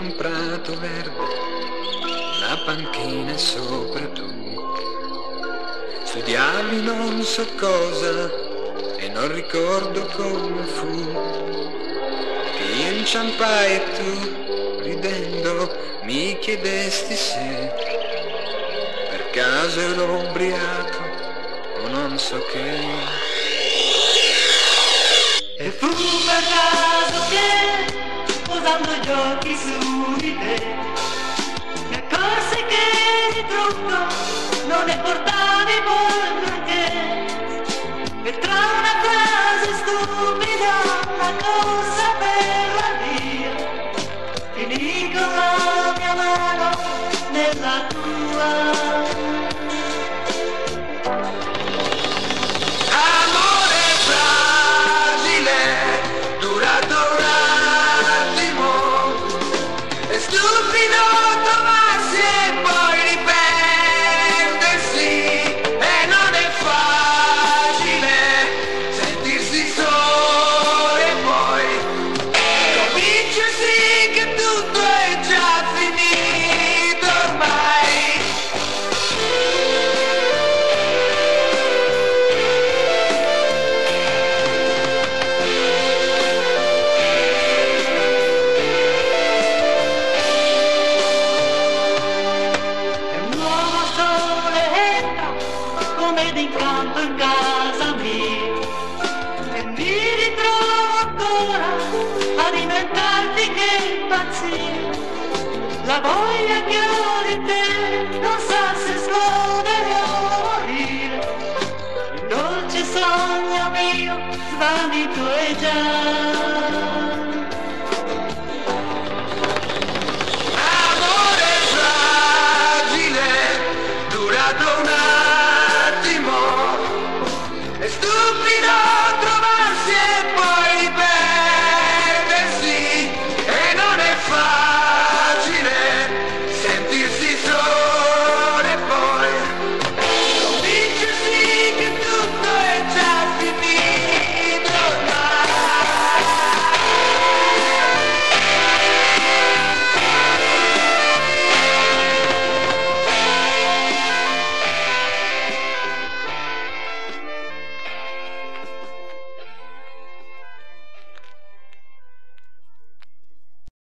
un prato verde, una panchina sopra tu. Studiavi non so cosa e non ricordo come fu, che io inciampai e tu, ridendo, mi chiedesti se per caso ero ubriaco o non so che. E fu per caso che, posando gli occhi su di te, mi accorsi che di trucco non ne portavi poi perché. E tra una frase stupida, una cosa per la via, finì con la mia mano nella tua. Ed incanto in casa mia e mi ritrovo ancora a dimentarti che impazzia. La voglia che ho di te non sa se esplodere o morire. Il dolce sogno mio svanito è già.